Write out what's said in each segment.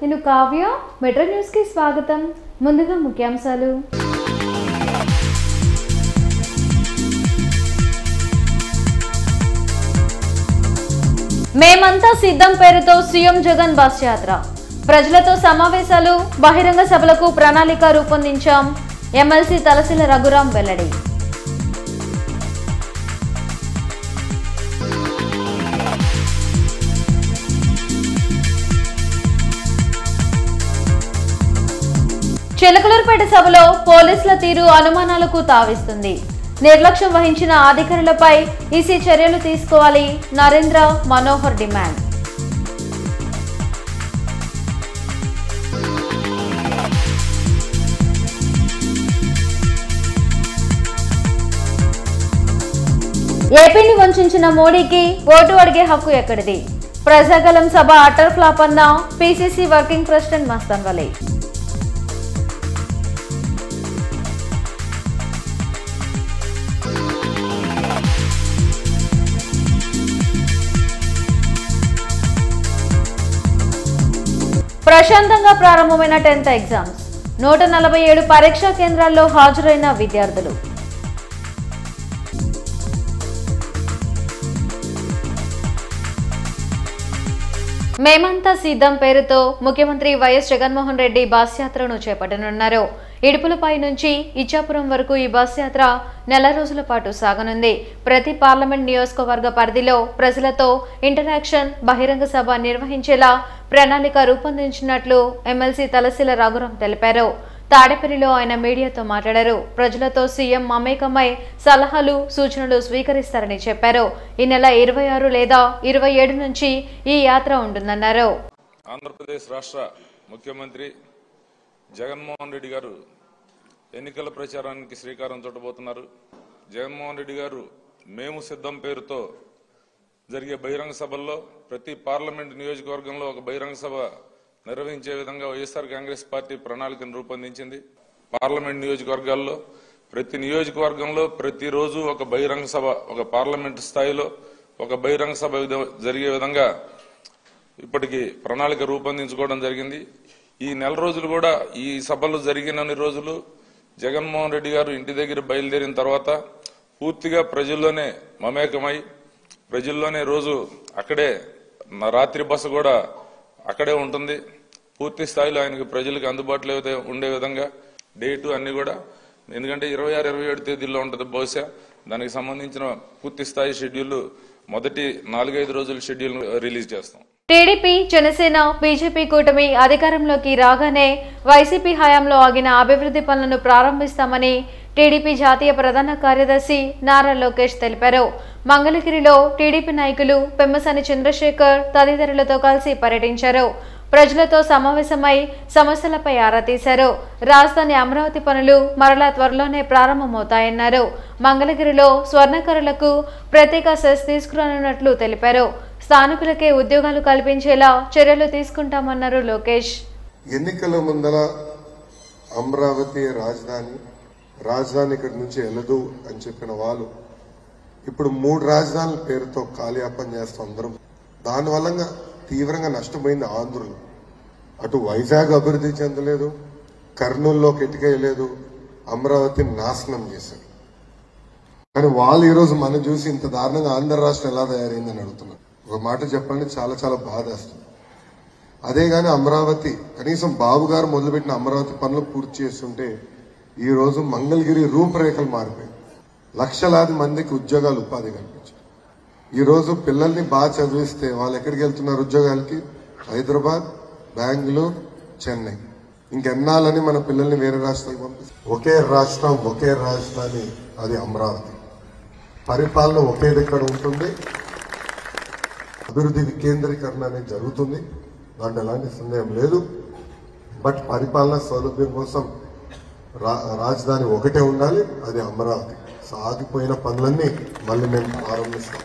నేను Kavya metro news కి స్వాగతం. ముందుగా ముఖ్యాంశాలు. మేమంతా సిద్ధం పేరుతో సీఎం జగన్ బస్ యాత్ర. ప్రజలతో సమావేశాలు, బహిరంగ సభలకు ప్రణాళిక రూపొందించాం. ఎమ్మెల్సీ తలసిల రఘురాం వెల్లడి. చిలకలూరుపేట సభలో పోలీసుల తీరు అనుమానాలకు తావిస్తుంది. నిర్లక్ష్యం వహించిన అధికారులపై ఈసీ చర్యలు తీసుకోవాలి. నరేంద్ర మనోహర్ డిమాండ్. ఏపీని వంచిన మోడీకి ఓటు అడిగే హక్కు ఎక్కడిది? ప్రజాగలం సభ అటర్ ఫ్లాప్ అన్న PCC working president Mastan Vali. ప్రశాంతంగా ప్రారంభమైన 10th ఎగ్జామ్స్. 147 పరీక్షా కేంద్రాల్లో హాజరైన విద్యార్థులు. మేమంతా సిద్ధం పేరుతో ముఖ్యమంత్రి వైఎస్ జగన్మోహన్ రెడ్డి బస్ యాత్రను చేపట్టనున్నారు. ఇడుపులపై నుంచి ఇచ్చాపురం వరకు ఈ బస్ యాత్ర నెల రోజుల పాటు సాగనుంది. ప్రతి పార్లమెంట్ నియోజకవర్గ పరిధిలో ప్రజలతో ఇంటరాక్షన్, బహిరంగ సభ నిర్వహించేలా ప్రణాళిక రూపొందించినట్లు ఎమ్మెల్సీ తలసిల రఘురాం తెలిపారు. తాడేపల్లిలో ఆయన మీడియాతో మాట్లాడారు. ప్రజలతో సీఎం మమేకమై సలహాలు, సూచనలు స్వీకరిస్తారని చెప్పారు. ఈ నెల 26 లేదా 27 నుంచి ఈ యాత్ర ఉంటుందన్నారు. ఆంధ్రప్రదేశ్ రాష్ట్ర ముఖ్యమంత్రి జగన్మోహన్ రెడ్డి గారు ఎన్నికల ప్రచారానికి శ్రీకారం చుట్టబోతున్నారు. జగన్మోహన్ రెడ్డి గారు మేము సిద్ధం పేరుతో జరిగే బహిరంగ సభల్లో ప్రతి పార్లమెంట్ నియోజకవర్గంలో ఒక బహిరంగ సభ నిర్వహించే విధంగా వైఎస్ఆర్ కాంగ్రెస్ పార్టీ ప్రణాళికను రూపొందించింది. పార్లమెంట్ నియోజకవర్గాల్లో ప్రతి నియోజకవర్గంలో ప్రతిరోజు ఒక బహిరంగ సభ, ఒక పార్లమెంట్ స్థాయిలో ఒక బహిరంగ సభ జరిగే విధంగా ఇప్పటికి ప్రణాళిక రూపొందించుకోవడం జరిగింది. ఈ నెల రోజులు కూడా ఈ సభలు జరిగినన్ని రోజులు జగన్మోహన్ రెడ్డి గారు ఇంటి దగ్గర బయలుదేరిన తర్వాత పూర్తిగా ప్రజల్లోనే మమేకమై ప్రజల్లోనే రోజు అక్కడే రాత్రి బస కూడా అక్కడే ఉంటుంది. పూర్తి స్థాయిలో ఆయనకు ప్రజలకు అందుబాటులో ఉండే విధంగా డేటు అన్ని కూడా, ఎందుకంటే 26, 27 తేదీల్లో ఉంటుంది బహుశా. దానికి సంబంధించిన పూర్తి స్థాయి షెడ్యూల్ మొదటి 4-5 రోజుల షెడ్యూల్ రిలీజ్ చేస్తాం. టీడీపీ, జనసేన, బీజేపీ కూటమి అధికారంలోకి రాగానే వైసీపీ హయాంలో ఆగిన అభివృద్ధి పనులను ప్రారంభిస్తామని టీడీపీ జాతీయ ప్రధాన కార్యదర్శి నారా లోకేష్ తెలిపారు. మంగళగిరిలో టీడీపీ నాయకులు పెమ్మసాని చంద్రశేఖర్ తదితరులతో కలిసి పర్యటించారు. ప్రజలతో సమావేశమై సమస్యలపై ఆరా తీశారు. రాజధాని అమరావతి పనులు మరలా త్వరలోనే ప్రారంభమవుతాయన్నారు. మంగళగిరిలో స్వర్ణకారులకు ప్రత్యేక సెస్ తీసుకురానున్నట్లు తెలిపారు. స్థానికులకే ఉద్యోగాలు కల్పించేలా చర్యలు తీసుకుంటామన్నారు లోకేష్. ఎన్నికల ముందర అమరావతి రాజధాని ఇక్కడి నుంచి వెళ్ళదు అని చెప్పిన వాళ్ళు ఇప్పుడు 3 రాజధానుల పేరుతో కాలయాపన చేస్తాం అందరం. దానివల్ల తీవ్రంగా నష్టపోయింది ఆంధ్రులు. అటు వైజాగ్ అభివృద్ధి చెందలేదు, కర్నూలులోకి ఎటుకేయలేదు, అమరావతిని నాశనం చేశారు. కానీ వాళ్ళు ఈరోజు మనం చూసి ఇంత దారుణంగా ఆంధ్ర రాష్ట్రం ఎలా తయారైందని అడుగుతున్నారు. ఒక మాట చెప్పండి, చాలా చాలా బాధేస్తుంది. అదే గాని అమరావతి కనీసం బాబు గారు మొదలుపెట్టిన అమరావతి పనులు పూర్తి చేస్తుంటే ఈ రోజు మంగళగిరి రూపురేఖలు మారిపోయి లక్షలాది మందికి ఉద్యోగాలు, ఉపాధి కల్పించారు. ఈ రోజు పిల్లల్ని బాగా చదివిస్తే వాళ్ళు ఎక్కడికి వెళ్తున్నారు ఉద్యోగాలకి? హైదరాబాద్, బెంగళూరు, చెన్నై. ఇంకెన్నాళ్ళని మన పిల్లల్ని వేరే రాష్ట్రాలకు పంపిస్తారు? ఒకే రాష్ట్రం, ఒకే రాజధాని, అది అమరావతి. పరిపాలన ఒకే దగ్గర ఉంటుంది. అభివృద్ధి వికేంద్రీకరణ అనేది జరుగుతుంది, దాంట్లో ఎలాంటి సందేహం లేదు. బట్ పరిపాలన సౌలభ్యం కోసం రాజధాని ఒకటే ఉండాలి, అది అమరావతి. సాగిపోయిన పనులన్నీ మళ్ళీ మేము ప్రారంభిస్తాం.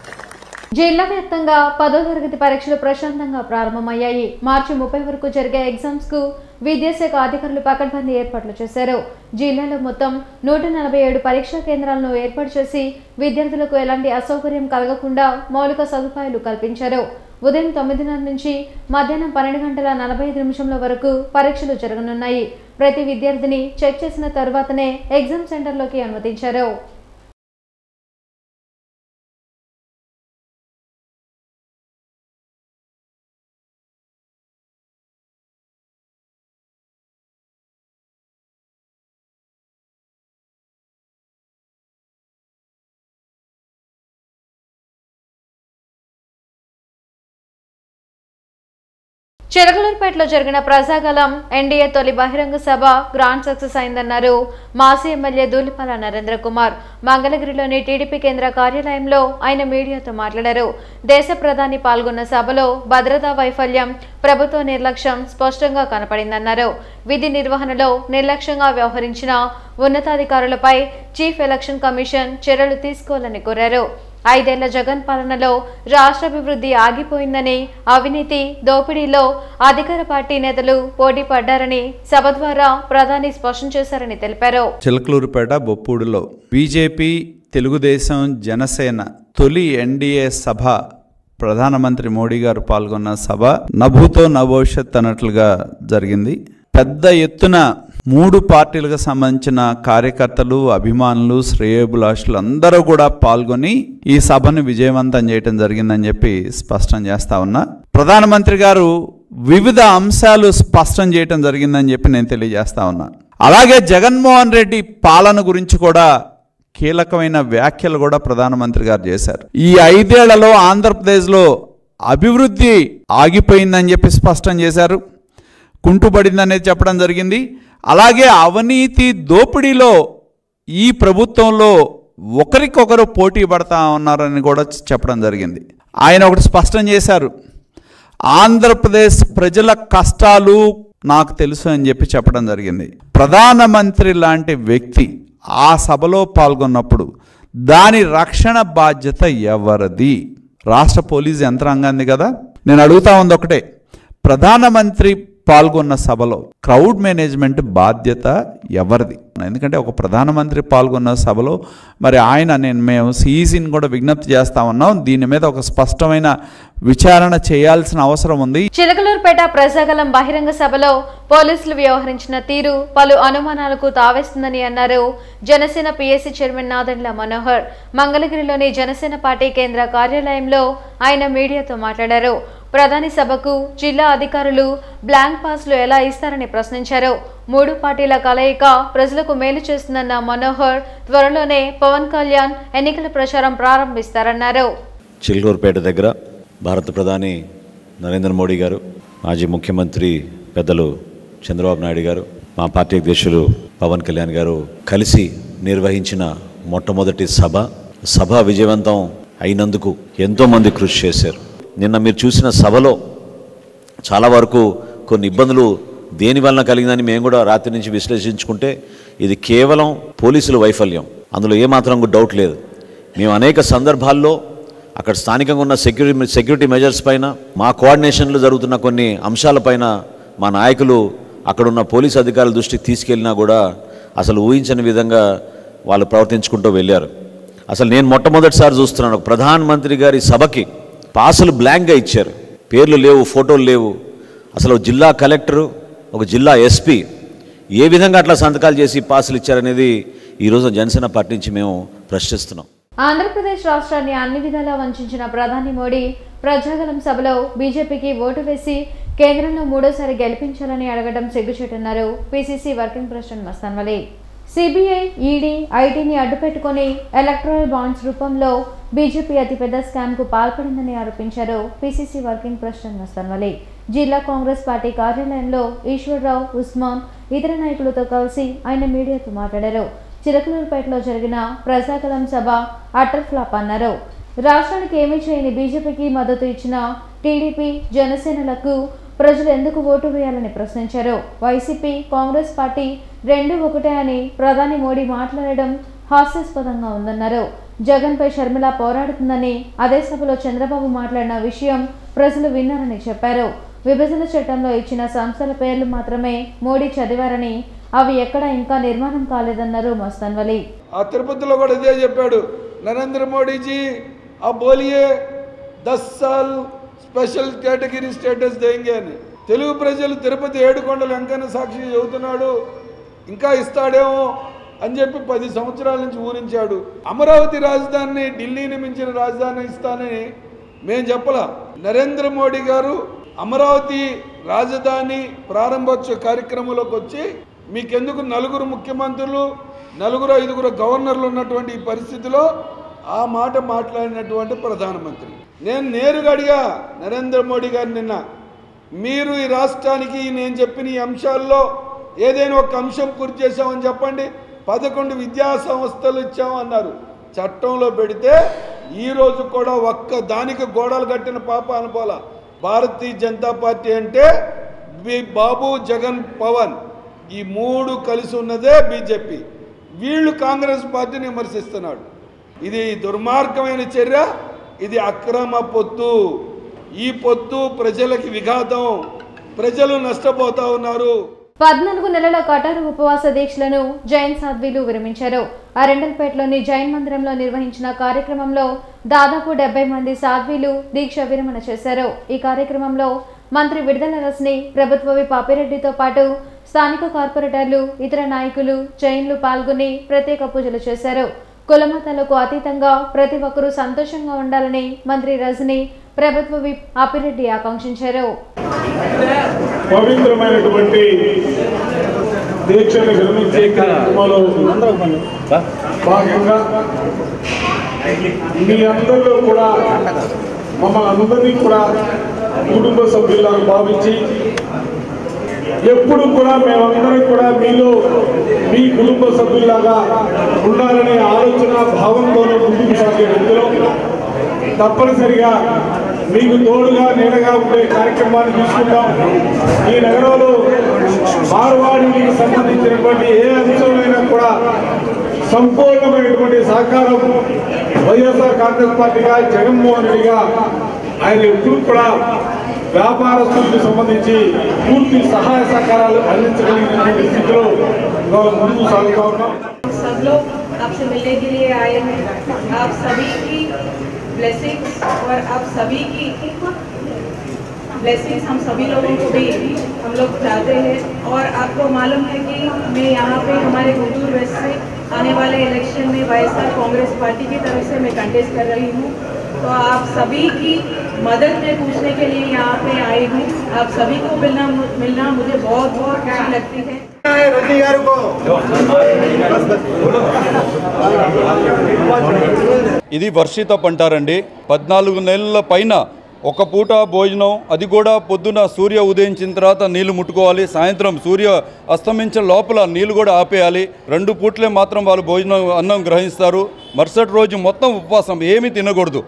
జిల్లా వ్యాప్తంగా 10వ తరగతి పరీక్షలు ప్రశాంతంగా ప్రారంభమయ్యాయి. మార్చి 30 వరకు జరిగే ఎగ్జామ్స్ కు విద్యాశాఖ అధికారులు పకడ్బందీ ఏర్పాట్లు చేశారు. జిల్లాలో మొత్తం 147 పరీక్షా కేంద్రాలను ఏర్పాటు చేసి విద్యార్థులకు ఎలాంటి అసౌకర్యం కలగకుండా మౌలిక సదుపాయాలు కల్పించారు. ఉదయం 9:30 నుంచి మధ్యాహ్నం 12:45 వరకు పరీక్షలు జరగనున్నాయి. ప్రతి విద్యార్థిని చెక్ చేసిన తర్వాతనే ఎగ్జామ్ సెంటర్లోకి అనుమతించారు. చిలకలూరుపేటలో జరిగిన ప్రజాగలం ఎన్డీఏ తొలి బహిరంగ సభ గ్రాండ్ సక్సెస్ అయిందన్నారు మాజీ ఎమ్మెల్యే దూలిపాల నరేంద్ర కుమార్. మంగళగిరిలోని టీడీపీ కేంద్ర కార్యాలయంలో ఆయన మీడియాతో మాట్లాడారు. దేశ ప్రధాని పాల్గొన్న సభలో భద్రతా వైఫల్యం, ప్రభుత్వ నిర్లక్ష్యం స్పష్టంగా కనపడిందన్నారు. విధి నిర్వహణలో నిర్లక్ష్యంగా వ్యవహరించిన ఉన్నతాధికారులపై చీఫ్ ఎలక్షన్ కమిషన్ చర్యలు తీసుకోవాలని కోరారు. 5 ఏళ్ల జగన్ పాలనలో రాష్ట్రాభివృద్ధి ఆగిపోయిందని, అవినీతి, దోపిడీలో అధికార పార్టీ నేతలు పోటీ పడ్డారని సభ ద్వారా ప్రధాని స్పష్టం చేశారని తెలిపారు. చిలకలూరుపేట బొప్పూడిలో బీజేపీ, తెలుగుదేశం, జనసేన తొలి ఎన్డీఏ సభ, ప్రధానమంత్రి మోడీ గారు పాల్గొన్న సభ నభూతో నభవిష్యత్ అన్నట్లుగా జరిగింది. పెద్ద ఎత్తున 3 పార్టీలకు సంబంధించిన కార్యకర్తలు, అభిమానులు, శ్రేయోభిలాషులు అందరూ కూడా పాల్గొని ఈ సభను విజయవంతం చేయడం జరిగిందని చెప్పి స్పష్టం చేస్తా ఉన్నా. ప్రధానమంత్రి గారు వివిధ అంశాలు స్పష్టం చేయడం జరిగిందని చెప్పి నేను తెలియజేస్తా ఉన్నా. అలాగే జగన్మోహన్ రెడ్డి పాలన గురించి కూడా కీలకమైన వ్యాఖ్యలు కూడా ప్రధానమంత్రి గారు చేశారు. ఈ 5 ఏళ్లలో ఆంధ్రప్రదేశ్లో అభివృద్ధి ఆగిపోయిందని చెప్పి స్పష్టం చేశారు. కుంటుపడిందనేది చెప్పడం జరిగింది. అలాగే అవినీతి, దోపిడీలో ఈ ప్రభుత్వంలో ఒకరికొకరు పోటీ పడతా ఉన్నారని కూడా చెప్పడం జరిగింది. ఆయన ఒకటి స్పష్టం చేశారు, ఆంధ్రప్రదేశ్ ప్రజల కష్టాలు నాకు తెలుసు అని చెప్పి చెప్పడం జరిగింది. ప్రధానమంత్రి లాంటి వ్యక్తి ఆ సభలో పాల్గొన్నప్పుడు దాని రక్షణ బాధ్యత ఎవరిది? రాష్ట్ర పోలీసు యంత్రాంగాన్ని కదా. నేను అడుగుతా ఉంది ఒకటే, ప్రధానమంత్రి పాల్గొన్న సభలో క్రౌడ్ మేనేజ్మెంట్ బాధ్యత ఎవరిది? ఎందుకంటే ఒక ప్రధానమంత్రి పాల్గొన్న సభలో మరి మేము సీఈసీని కూడా విజ్ఞప్తి చేస్తా ఉన్నాం, దీని మీద ఒక స్పష్టమైన విచారణ చేయాల్సిన అవసరం ఉంది. చిలకలూరుపేట ప్రజాగలం బహిరంగ సభలో పోలీసులు వ్యవహరించిన తీరు పలు అనుమానాలకు తావేస్తుందని అన్నారు జనసేన పీఎస్సీ చైర్మన్ నాదెండ్ల మనోహర్. మంగళగిరిలోని జనసేన పార్టీ కేంద్ర కార్యాలయంలో ఆయన మీడియాతో మాట్లాడారు. ప్రధాని సభకు జిల్లా అధికారులు బ్లాంక్ పాస్లు ఎలా ఇస్తారని ప్రశ్నించారు. 3 పార్టీల కలయిక ప్రజలకు మేలు చేస్తుందన్న మనోహర్ త్వరలోనే పవన్ కళ్యాణ్ ఎన్నికల ప్రచారం ప్రారంభిస్తారన్నారు. చిలకలూరుపేట దగ్గర భారత ప్రధాని నరేంద్ర మోడీ గారు, మాజీ ముఖ్యమంత్రి పెద్దలు చంద్రబాబు నాయుడు గారు, మా పార్టీ అధ్యక్షులు పవన్ కళ్యాణ్ గారు కలిసి నిర్వహించిన మొట్టమొదటి సభ విజయవంతం అయినందుకు ఎంతోమంది కృషి చేశారు. నిన్న మీరు చూసిన సభలో చాలా వరకు కొన్ని ఇబ్బందులు దేని వలన కలిగిందని మేము కూడా రాత్రి నుంచి విశ్లేషించుకుంటే ఇది కేవలం పోలీసుల వైఫల్యం, అందులో ఏమాత్రం డౌట్ లేదు. మేము అనేక సందర్భాల్లో అక్కడ స్థానికంగా ఉన్న సెక్యూరిటీ మెజర్స్ పైన, మా కోఆర్డినేషన్లో జరుగుతున్న కొన్ని అంశాలపైన మా నాయకులు అక్కడున్న పోలీసు అధికారుల దృష్టికి తీసుకెళ్ళినా కూడా అసలు ఊహించని విధంగా వాళ్ళు ప్రవర్తించుకుంటూ వెళ్ళారు. అసలు నేను మొట్టమొదటిసారి చూస్తున్నాను, ప్రధానమంత్రి గారి సభకి పాసులు బ్లాంక్గా ఇచ్చారు, పేర్లు లేవు, ఫోటోలు లేవు. అసలు జిల్లా కలెక్టరు, ఒక జిల్లా ఎస్పీ ఏ విధంగా అట్లా సంతకాలు చేసి పాసులు ఇచ్చారనేది ఈరోజు జనసేన పార్టీ నుంచి మేము ప్రశ్నిస్తున్నాం. ఆంధ్రప్రదేశ్ రాష్ట్రాన్ని అన్ని విధాలా వంచిన ప్రధాని మోడీ ప్రజాగలం సభలో బీజేపీకి ఓటు వేసి కేంద్రంలో 3వ సారి గెలిపించాలని అడగడం సిగ్గుచేటన్నారు PCC working president Mastan Vali. CBI, ED, ఐటీని అడ్డుపెట్టుకుని ఎలక్టరల్ బాండ్స్ రూపంలో బీజేపీ అతిపెద్ద స్కామ్కు పాల్పడిందని ఆరోపించారు PCC working president Mastan Vali. జిల్లా కాంగ్రెస్ పార్టీ కార్యాలయంలో ఈశ్వర్రావు, ఉస్మాన్, ఇతర నాయకులతో కలిసి ఆయన మీడియాతో మాట్లాడారు. చిలకలూరుపేటలో జరిగిన ప్రజాగలం సభ అటర్ ఫ్లాప్ అన్నారు. రాష్ట్రానికి ఏమీ చేయని బీజేపీకి మద్దతు ఇచ్చిన టీడీపీ, జనసేనలకు ప్రజలు ఎందుకు ఓటు వేయాలని ప్రశ్నించారు. వైసీపీ, కాంగ్రెస్ పార్టీ 2 ఒకటే అని ప్రధాని మోడీ మాట్లాడడం హాస్యాస్పదంగా ఉందన్నారు. జగన్పై షర్మిల పోరాడుతుందని అదే సభలో చంద్రబాబు మాట్లాడిన విషయం ప్రజలు విన్నారని చెప్పారు. విభజన చట్టంలో ఇచ్చిన సంస్థల పేర్లు మాత్రమే మోడీ చదివారని, అవి ఎక్కడా ఇంకా నిర్మాణం కాలేదన్నారు మస్తాన్ వలీ. ఆ తిరుపతిలో కూడా ఇదే చెప్పాడు, నరేంద్ర మోడీజీ ఆ బోలియే 10 साल స్పెషల్ కేటగిరీ స్టేటస్ देंगे అని తెలుగు ప్రజలు తిరుపతి ఏడుకొండల వెంకన్న సాక్షి చెబుతున్నాడు, ఇంకా ఇస్తాడేమో అని చెప్పి 10 సంవత్సరాల నుంచి ఊరించాడు. అమరావతి రాజధానిని ఢిల్లీని మించిన రాజధాని ఇస్తానని మేము చెప్పలా. నరేంద్ర మోడీ గారు అమరావతి రాజధాని ప్రారంభోత్సవ కార్యక్రమంలోకి వచ్చి మీకెందుకు 4 ముఖ్యమంత్రులు 4-5 గవర్నర్లు ఉన్నటువంటి ఈ పరిస్థితిలో ఆ మాట మాట్లాడినటువంటి ప్రధానమంత్రి. నేను నేరుగా అడిగా నరేంద్ర మోడీ గారు నిన్న, మీరు ఈ రాష్ట్రానికి నేను చెప్పిన ఈ అంశాల్లో ఏదైనా ఒక అంశం పూర్తి చేశామని చెప్పండి. 11 విద్యా సంస్థలు ఇచ్చామన్నారు. చట్టంలో పెడితే ఈరోజు కూడా ఒక్క దానికి గోడలు కట్టిన పాప అనుకోవాలా. భారతీయ జనతా పార్టీ అంటే బాబు, జగన్, పవన్ ఈ 3 కలిసి ఉన్నదే బీజేపీ. వీళ్ళు కాంగ్రెస్ పార్టీని విమర్శిస్తున్నాడు. ఇది దుర్మార్గమైన చర్య, ఇది అక్రమ పొత్తు. ఈ పొత్తు ప్రజలకి విఘాతం, ప్రజలు నష్టపోతా ఉన్నారు. 14 నెలల కఠోర ఉపవాస దీక్షలను జైన్ సాధ్వీలు విరమించారు. అరెండల్పేటలోని జైన్ మందిరంలో నిర్వహించిన కార్యక్రమంలో దాదాపు 70 మంది సాధ్వీలు దీక్ష విరమణ చేశారు. ఈ కార్యక్రమంలో మంత్రి విడుదల రజని, ప్రభుత్వ విప్ అప్పిరెడ్డితో పాటు స్థానిక కార్పొరేటర్లు, ఇతర నాయకులు, జైన్లు పాల్గొని ప్రత్యేక పూజలు చేశారు. కులమతాలకు అతీతంగా ప్రతి ఒక్కరూ సంతోషంగా ఉండాలని మంత్రి రజని, ప్రభుత్వ విప్ అప్పిరెడ్డి ఆకాంక్షించారు. పవిత్రమైనటువంటి దీక్షను విరమించే కార్యక్రమంలో భాగంగా మీ అందరిలో కూడా మమ్మల్ని అందరినీ కూడా కుటుంబ సభ్యులను భావించి ఎప్పుడు కూడా మేమందరం కూడా మీలో మీ కుటుంబ సభ్యులాగా ఉండాలనే ఆలోచన భావంతోనే ముందుకు సాగే వ్యక్తులు తప్పనిసరిగా మీకు తోడుగా నీడగా ఉండే కార్యక్రమాన్ని తీసుకుంటాం. ఈ నగరంలో మార్వాడికి సంబంధించినటువంటి ఏ అంశమైనా కూడా సంపూర్ణమైనటువంటి సహకారం వైఎస్ఆర్ కాంగ్రెస్ పార్టీగా, జగన్మోహన్ రెడ్డిగా ఆయన ఎప్పుడు కూడా వ్యాపారస్తులకు సంబంధించి పూర్తి సహాయ సహకారాలు అందించగలిగినటువంటి స్థితిలో ముందుకు సాగుతా ఉన్నాం. सब लोग आपसे मिलने के लिए आए हैं. आप सभी की ब्लेसिंग्स और आप सभी की ब्लेसिंग्स हम सभी लोगों को भी हम लोग चाहते हैं. और आपको मालूम है कि मैं यहाँ पे हमारे गुंटूर वेस्ट से आने वाले इलेक्शन में वाईएसआर कांग्रेस पार्टी की तरफ से मैं कंटेस्ट कर रही हूँ. तो आप सभी की मदद में पूछने के लिए यहाँ पे आई हूँ. आप सभी को मिलना मुझे बहुत बहुत खुशी लगती है. ఇది వర్షితప్ అంటారండి. 14 నెలల పైన ఒక పూట భోజనం, అది కూడా పొద్దున సూర్య ఉదయించిన తర్వాత నీళ్లు ముట్టుకోవాలి, సాయంత్రం సూర్య అస్తమించిన లోపల నీళ్లు కూడా ఆపేయాలి. 2 పూట్లే మాత్రం వాళ్ళు భోజనం అన్నం గ్రహిస్తారు. మరుసటి రోజు మొత్తం ఉపవాసం, ఏమీ తినకూడదు.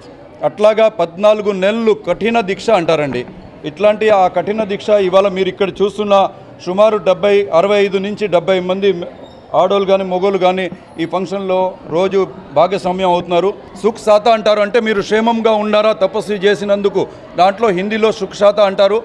అట్లాగా 14 నెలలు కఠిన దీక్ష అంటారండి. ఇట్లాంటి ఆ కఠిన దీక్ష ఇవాళ మీరు ఇక్కడ చూస్తున్న సుమారు 65 నుంచి 70 మంది ఆడోళ్ళు కానీ మగోళ్ళు కానీ ఈ ఫంక్షన్లో రోజు భాగస్వామ్యం అవుతున్నారు. సుఖ్ సాతా అంటారు, అంటే మీరు క్షేమంగా ఉన్నారా తపస్సు చేసినందుకు. దాంట్లో హిందీలో సుఖ్ సాతా అంటారు.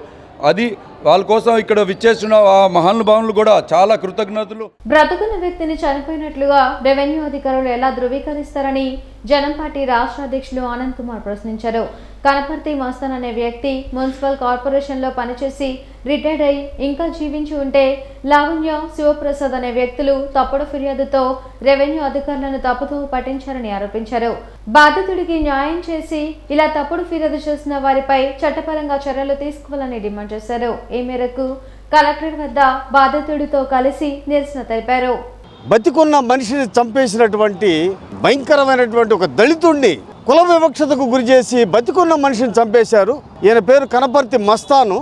అది వాళ్ళ కోసం ఇక్కడ విచ్చేసిన ఆ మహానుభావులు కూడా చాలా కృతజ్ఞతలు. బ్రతుకున్న వ్యక్తిని చనిపోయినట్లుగా రెవెన్యూ అధికారులు ఎలా ధృవీకరిస్తారని జనం పార్టీ రాష్ట్ర అధ్యక్షులు ఆనంద్ కుమార్ ప్రశ్నించారు. కనపర్తి మస్తాన్ అనే వ్యక్తి మున్సిపల్ కార్పొరేషన్లో పనిచేసి రిటైర్డ్ అయి ఇంకా జీవించి ఉంటే లావణ్య, శివప్రసాద్ అనే వ్యక్తులు తప్పుడు ఫిర్యాదుతో రెవెన్యూ అధికారులను తప్పుతో పట్టించారని ఆరోపించారు. బాధితుడికి న్యాయం చేసి ఇలా తప్పుడు ఫిర్యాదు చేసిన వారిపై చట్టపరంగా చర్యలు తీసుకోవాలని డిమాండ్ చేశారు. ఈ మేరకు కలెక్టరేట్ వద్ద బాధితుడితో కలిసి నిరసన తెలిపారు. బతికున్న మనిషిని చంపేసినటువంటి భయంకరమైనటువంటి ఒక దళితుడిని కుల వివక్షతకు గురి చేసి బతికున్న మనిషిని చంపేశారు. ఈయన పేరు కనపర్తి మస్తాను.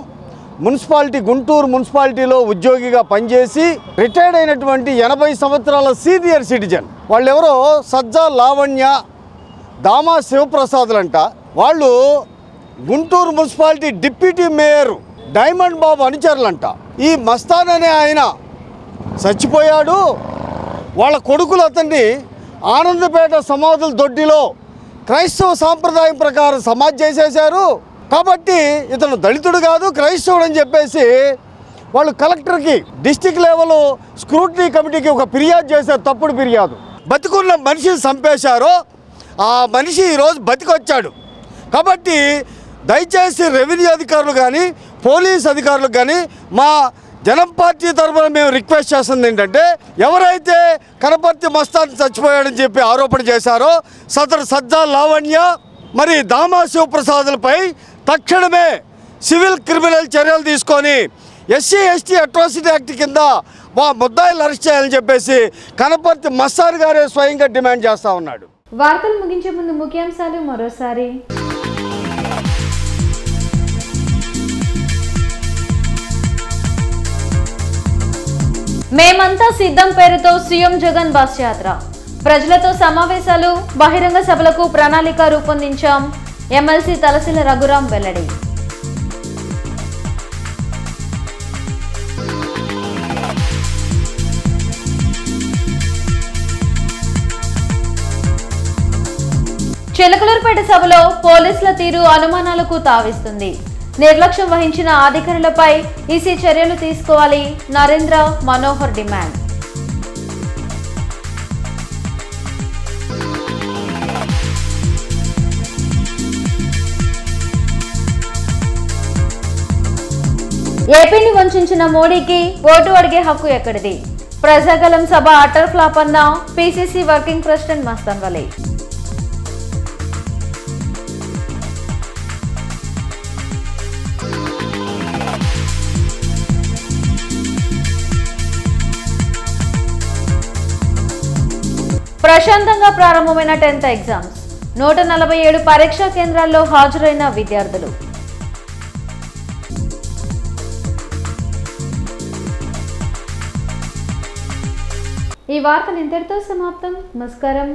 మున్సిపాలిటీ, గుంటూరు మున్సిపాలిటీలో ఉద్యోగిగా పనిచేసి రిటైర్డ్ అయినటువంటి 80 సంవత్సరాల సీనియర్ సిటిజన్. వాళ్ళెవరో సజ్జా లావణ్య, దామా శివప్రసాదులంట. వాళ్ళు Guntur municipality deputy mayor Diamond Babu అనుచరులంట. ఈ మస్తాన్ అనే ఆయన చచ్చిపోయాడు. వాళ్ళ కొడుకులు అతన్ని ఆనందపేట సమాధుల దొడ్డిలో క్రైస్తవ సాంప్రదాయం ప్రకారం సమాధి చేసేశారు. కాబట్టి ఇతను దళితుడు కాదు, క్రైస్తవుడు అని చెప్పేసి వాళ్ళు కలెక్టర్కి, డిస్టిక్ లెవెల్ స్క్రూటినీ కమిటీకి ఒక ఫిర్యాదు చేశారు, తప్పుడు ఫిర్యాదు. బతికున్న మనిషిని చంపేశారు. ఆ మనిషి ఈరోజు బతికొచ్చాడు. కాబట్టి దయచేసి రెవెన్యూ అధికారులు కానీ పోలీస్ అధికారులకు కానీ మా జనం పార్టీ తరఫున మేము రిక్వెస్ట్ చేస్తుంది ఏంటంటే, ఎవరైతే కనపర్తి మస్తాన్ చచ్చిపోయాడని చెప్పి ఆరోపణ చేశారో సదరు సజ్జా లావణ్య మరి దామా శివప్రసాద్లపై తక్షణమే సివిల్ క్రిమినల్ చర్యలు తీసుకొని SC/ST అట్రాసిటీ యాక్ట్ కింద మా ముద్దాయిలు అరెస్ట్ చేయాలని చెప్పేసి కనపర్తి మస్తాన్ గారే స్వయంగా డిమాండ్ చేస్తూ ఉన్నాడు. వార్తలు ముగించే ముందు ముఖ్యాంశాలు మరోసారి. మేమంతా సిద్ధం పేరుతో సీఎం జగన్ బస్ యాత్ర, ప్రజలతో సమావేశాలు, బహిరంగ సభలకు ప్రణాళిక రూపొందించాం. ఎమ్మెల్సీ తలసిల రఘురాం వెల్లడి. చిలకలూరుపేట సభలో పోలీసుల తీరు అనుమానాలకు తావిస్తుంది. నిర్లక్ష్యం వహించిన అధికారులపై ఈసీ చర్యలు తీసుకోవాలి. నరేంద్ర మనోహర్ డిమాండ్. ఏపీని వంచిన మోడీకి ఓటు అడిగే హక్కు ఎక్కడిది? ప్రజాగలం సభ అటర్ ఫ్లాప్ అన్న PCC working president Mastan Vali. ప్రశాంతంగా ప్రారంభమైన 10th ఎగ్జామ్స్, 147 పరీక్షా కేంద్రాల్లో హాజరైన విద్యార్థులు. ఈ వార్తలు ఇంతటితో సమాప్తం. నమస్కారం.